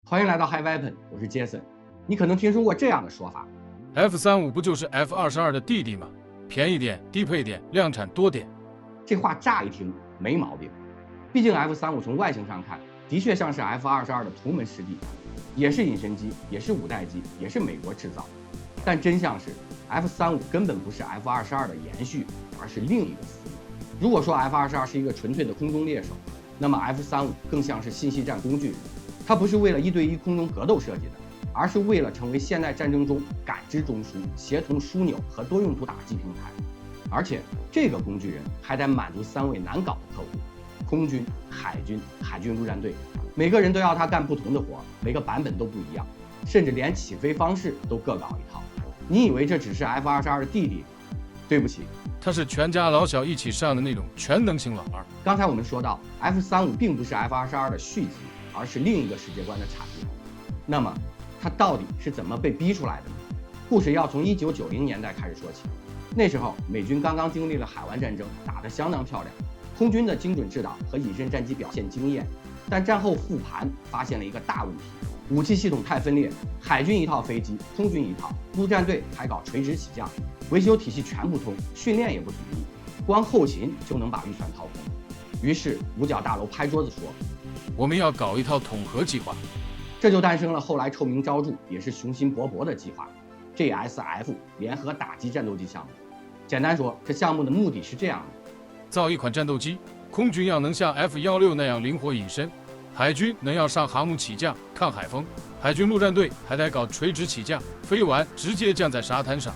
欢迎来到 High Weapon， 我是 Jason。你可能听说过这样的说法 F-35不就是 F-22的弟弟吗？便宜点、低配点、量产多点。这话乍一听没毛病，毕竟 F-35从外形上看，的确像是 F-22的同门师弟，也是隐身机，也是五代机，也是美国制造。但真相是 F-35根本不是 F-22的延续，而是另一个思路。如果说 F-22是一个纯粹的空中猎手，那么 F-35更像是信息战工具人。它不是为了1对1空中格斗设计的，而是为了成为现代战争中感知中枢、协同枢纽和多用途打击平台。而且这个工具人还得满足3位难搞的客户：空军、海军、海军陆战队。每个人都要他干不同的活，每个版本都不一样，甚至连起飞方式都各搞一套。你以为这只是 F-22的弟弟？对不起，他是全家老小一起上的那种全能型老二。刚才我们说到 F-35并不是 F-22的续集，而是另一个世界观的产物。那么它到底是怎么被逼出来的呢？故事要从1990年代开始说起。那时候美军刚刚经历了海湾战争，打得相当漂亮，空军的精准制导和隐身战机表现惊艳。但战后复盘发现了一个大问题：武器系统太分裂，海军一套飞机，空军一套，陆战队还搞垂直起降，维修体系全不通，训练也不统一，光后勤就能把预算掏空。于是五角大楼拍桌子说，我们要搞一套统合计划。这就诞生了后来臭名昭著也是雄心勃勃的计划 JSF 联合打击战斗机项目。简单说，这项目的目的是这样的：造一款战斗机，空军要能像 F-16那样灵活隐身，海军能要上航母起降抗海风，海军陆战队还得搞垂直起降，飞完直接降在沙滩上。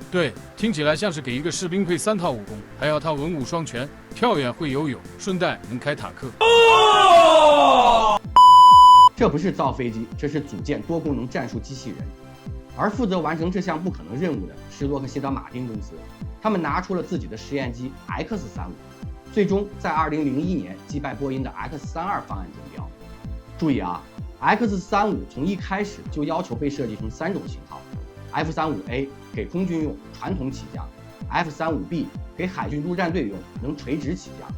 对，听起来像是给一个士兵配3套武功，还要他文武双全，跳远会游泳，顺带能开坦克。这不是造飞机，这是组建多功能战术机器人。而负责完成这项不可能任务的是洛克希德马丁公司，他们拿出了自己的实验机 X-35， 最终在2001年击败波音的 X-32方案中标。注意啊， X-35从一开始就要求被设计成3种型号： F-35A 给空军用，传统起降； F-35B 给海军陆战队用，能垂直起降；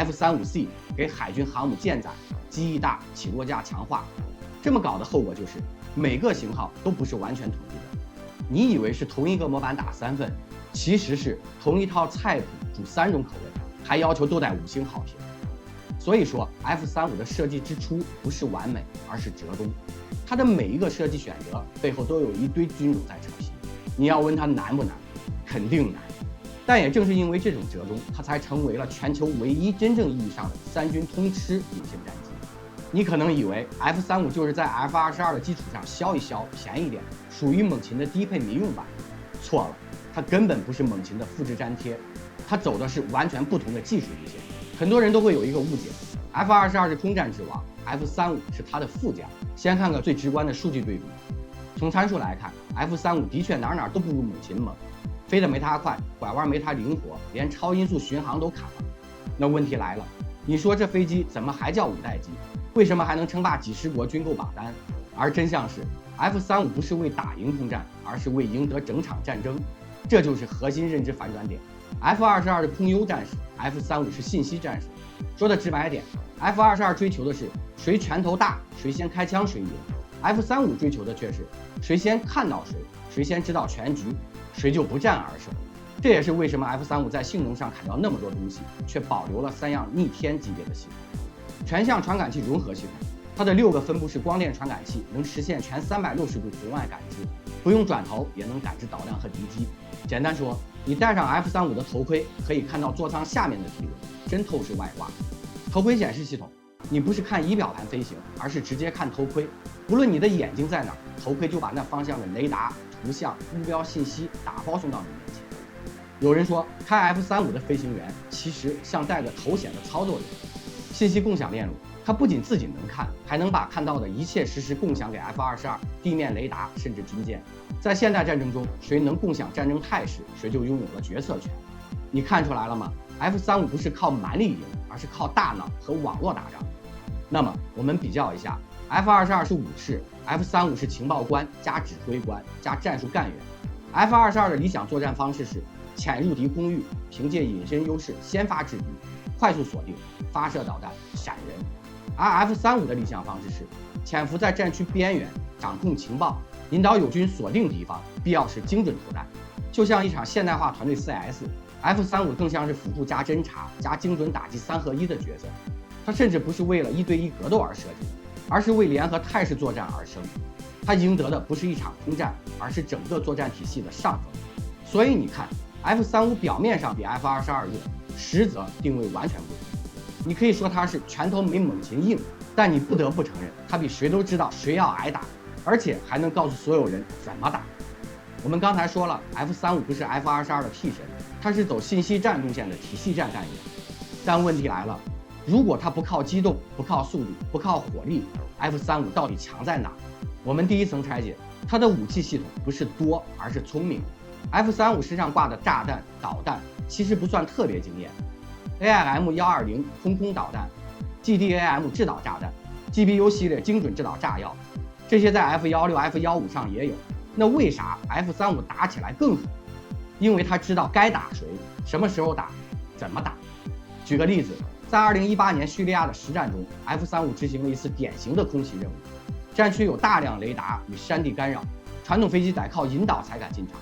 F-35C 给海军航母舰载，机翼大，起落架强化。这么搞的后果就是每个型号都不是完全统一的。你以为是同一个模板打3份，其实是同一套菜谱煮3种口味，还要求都得5星好评。所以说 F-35的设计之初不是完美，而是折中。它的每一个设计选择背后都有一堆军种在扯皮。你要问它难不难？肯定难。但也正是因为这种折中，它才成为了全球唯一真正意义上的3军通吃隐身战机。你可能以为 F-35就是在 F-22的基础上削一削，便宜点，属于猛禽的低配民用版。错了，它根本不是猛禽的复制粘贴，它走的是完全不同的技术路线。很多人都会有一个误解， F-22是空战之王， F-35是它的副将。先看个最直观的数据对比。从参数来看， F-35的确哪都不如猛禽猛，飞得没它快，拐弯没它灵活，连超音速巡航都砍了。那问题来了，你说这飞机怎么还叫五代机？为什么还能称霸几十国军购榜单？而真相是 F-35不是为打赢空战，而是为赢得整场战争。这就是核心认知反转点。F-22是空优战士， F-35是信息战士。说的直白点， F-22追求的是谁拳头大，谁先开枪谁赢。 F-35追求的却是谁先看到谁，谁先知道全局，谁就不战而胜。这也是为什么 F-35在性能上砍掉那么多东西，却保留了3样逆天级别的系统。全向传感器融合系统，它的6个分布式光电传感器能实现全360度红外感知，不用转头也能感知导量和敌机。简单说，你戴上 F-35的头盔，可以看到座舱下面的敌人，真透视外挂。头盔显示系统，你不是看仪表盘飞行，而是直接看头盔，不论你的眼睛在哪，头盔就把那方向的雷达、图像、目标信息打包送到你面前。有人说，开 F-35的飞行员其实像戴着头显的操作员。信息共享链路，它不仅自己能看，还能把看到的一切实时共享给 F-22、地面雷达，甚至军舰。在现代战争中，谁能共享战争态势，谁就拥有了决策权。你看出来了吗？ F-35不是靠蛮力赢，而是靠大脑和网络打仗。那么我们比较一下， F-22是武士， F-35是情报官加指挥官加战术干员。F-22的理想作战方式是潜入敌空域，凭借隐身优势先发制敌，快速锁定，发射导弹，闪人。而 F-35的理想方式是潜伏在战区边缘，掌控情报，引导友军锁定敌方，必要时精准投弹。就像一场现代化团队 CS，F-35更像是辅助加侦察加精准打击3合1的角色。它甚至不是为了1对1格斗而设计的，而是为联合态势作战而生。它赢得的不是一场空战，而是整个作战体系的上风。所以你看 ，F-35表面上比 F-22弱，实则定位完全不同。你可以说它是拳头没猛禽硬，但你不得不承认，它比谁都知道谁要挨打，而且还能告诉所有人怎么打。我们刚才说了 ，F-35不是 F-22的替身，它是走信息战路线的体系战干员。但问题来了，如果它不靠机动，不靠速度，不靠火力 ，F-35到底强在哪？我们第一层拆解，它的武器系统不是多，而是聪明。F-35身上挂的炸弹、导弹其实不算特别惊艳 ，AIM-120空空导弹、GDAM 制导炸弹、GBU 系列精准制导炸药，这些在 F-16、F-15上也有。那为啥 F-35打起来更狠？因为他知道该打谁，什么时候打，怎么打。举个例子，在2018年叙利亚的实战中 ，F-35执行了一次典型的空袭任务。战区有大量雷达与山地干扰，传统飞机得靠引导才敢进场。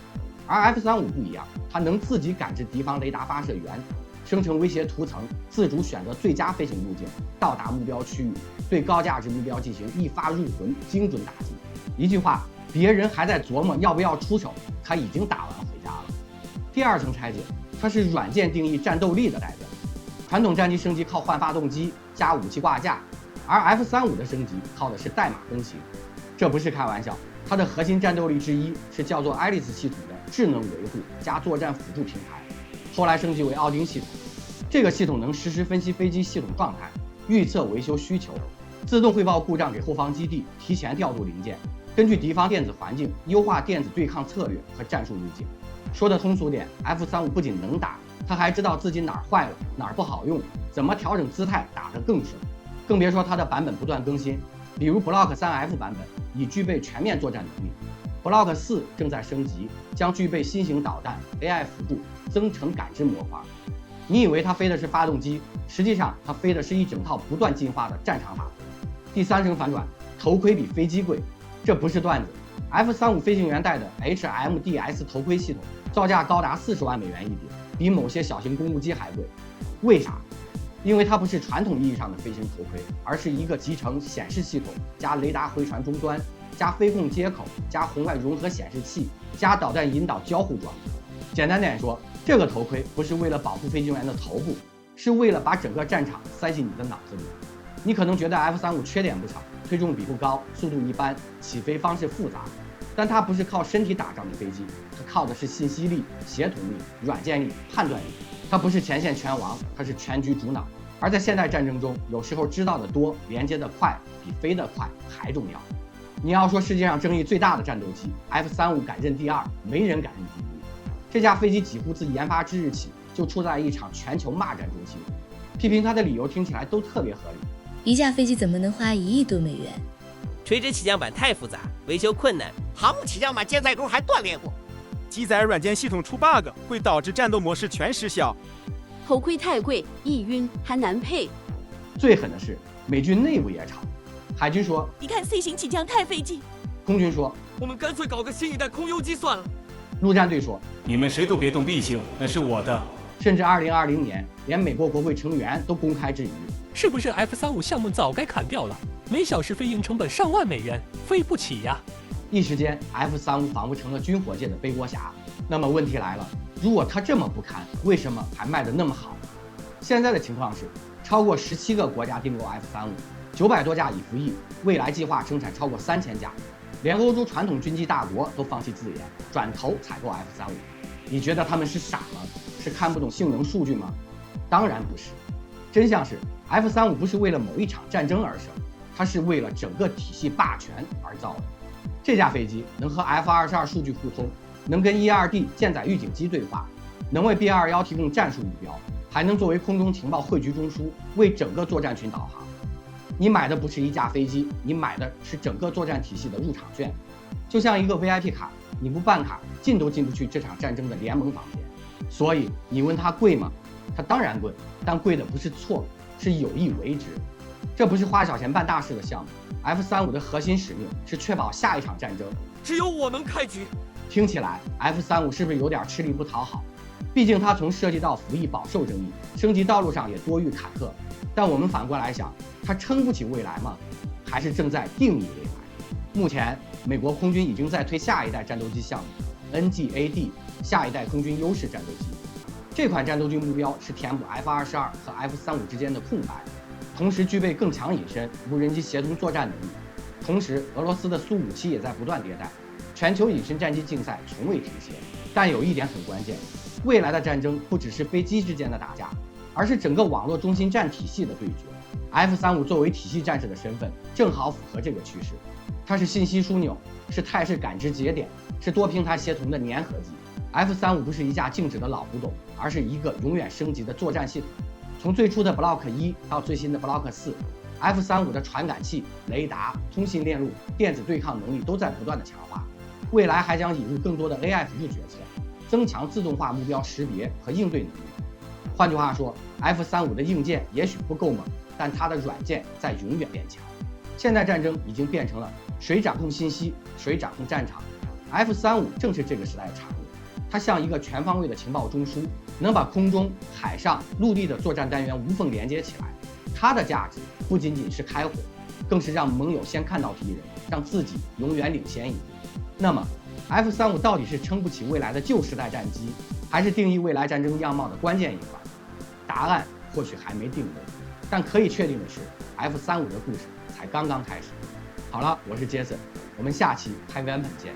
而 F-35不一样，它能自己感知敌方雷达发射源，生成威胁图层，自主选择最佳飞行路径，到达目标区域，对高价值目标进行一发入魂，精准打击。一句话，别人还在琢磨要不要出手，他已经打完回家了。第二层拆解，它是软件定义战斗力的代表。传统战机升级靠换发动机加武器挂架，而 F-35的升级靠的是代码更新。这不是开玩笑，它的核心战斗力之一是叫做爱丽丝系统的智能维护加作战辅助平台，后来升级为奥丁系统。这个系统能实时分析飞机系统状态，预测维修需求，自动汇报故障给后方基地，提前调度零件，根据敌方电子环境优化电子对抗策略和战术路径。说的通俗点 ，F-35不仅能打，它还知道自己哪儿坏了，哪儿不好用，怎么调整姿态打得更顺。更别说它的版本不断更新，比如 Block 3F 版本已具备全面作战能力 ，Block 4正在升级，将具备新型导弹、AI 辅助、增程感知模块。你以为它飞的是发动机，实际上它飞的是一整套不断进化的战场法则。第三层反转，头盔比飞机贵，这不是段子。F-35飞行员戴的 HMDS 头盔系统造价高达40万美元一顶，比某些小型公务机还贵。为啥？因为它不是传统意义上的飞行头盔，而是一个集成显示系统加雷达回传终端加飞控接口加红外融合显示器加导弹引导交互装置。简单点说，这个头盔不是为了保护飞行员的头部，是为了把整个战场塞进你的脑子里。你可能觉得 F-35缺点不少，推重比不高，速度一般，起飞方式复杂，但它不是靠身体打仗的飞机，它靠的是信息力、协同力、软件力、判断力。它不是前线拳王，它是全局主脑。而在现代战争中，有时候知道的多，连接的快，比飞得快还重要。你要说世界上争议最大的战斗机 ，F-35敢认第二，没人敢认第一。这架飞机几乎自研发之日起就处在一场全球骂战中期，批评它的理由听起来都特别合理。一架飞机怎么能花1亿多美元？垂直起降板太复杂，维修困难。航母起降板舰载钩还断裂过。机载软件系统出 bug 会导致战斗模式全失效。头盔太贵，易晕还难配。最狠的是，美军内部也吵。海军说：“一看 C 型起降太费劲。”空军说：“我们干脆搞个新一代空优机算了。”陆战队说：“你们谁都别动 B 型，那是我的。”甚至2020年，连美国国会成员都公开质疑：“是不是 F-35项目早该砍掉了？每小时飞行成本上万美元，飞不起呀！”一时间 ，F-35仿佛成了军火界的背锅侠。那么问题来了，如果它这么不堪，为什么还卖得那么好？现在的情况是，超过17个国家订购 F-35，900多架已服役，未来计划生产超过3000架，连欧洲传统军机大国都放弃自研，转头采购 F-35。你觉得他们是傻吗？是看不懂性能数据吗？当然不是。真相是 F-35不是为了某一场战争而生，它是为了整个体系霸权而造的。这架飞机能和 F-22数据互通，能跟 E-2D 舰载预警机对话，能为 B-21提供战术目标，还能作为空中情报汇聚中枢，为整个作战群导航。你买的不是一架飞机，你买的是整个作战体系的入场券，就像一个 VIP 卡，你不办卡进都进不去这场战争的联盟房间。所以你问它贵吗？它当然贵，但贵的不是错，是有意为之。这不是花小钱办大事的项目。F-35的核心使命是确保下一场战争只有我能开局。听起来 F-35是不是有点吃力不讨好？毕竟它从设计到服役饱受争议，升级道路上也多遇坎坷。但我们反过来想，它撑不起未来吗？还是正在定义未来？目前，美国空军已经在推下一代战斗机项目 NGAD 下一代空军优势战斗机。这款战斗机目标是填补 F-22和 F-35之间的空白，同时具备更强隐身、无人机协同作战能力。同时，俄罗斯的苏57也在不断迭代，全球隐身战机竞赛从未停歇。但有一点很关键，未来的战争不只是飞机之间的打架，而是整个网络中心战体系的对决。F-35作为体系战士的身份，正好符合这个趋势。它是信息枢纽，是态势感知节点，是多平台协同的粘合剂。F-35不是一架静止的老古董，而是一个永远升级的作战系统。从最初的 Block 1到最新的 Block 4，F-35的传感器、雷达、通信链路、电子对抗能力都在不断的强化。未来还将引入更多的 AI 辅助决策，增强自动化目标识别和应对能力。换句话说 ，F-35的硬件也许不够猛，但它的软件在永远变强。现代战争已经变成了谁掌控信息，谁掌控战场。F-35正是这个时代的产物。它像一个全方位的情报中枢，能把空中、海上、陆地的作战单元无缝连接起来。它的价值不仅仅是开火，更是让盟友先看到敌人，让自己永远领先一步。那么 F-35到底是撑不起未来的旧时代战机，还是定义未来战争样貌的关键一环？答案或许还没定论，但可以确定的是 F-35的故事才刚刚开始。好了，我是杰森，我们下期开 Weapon 见。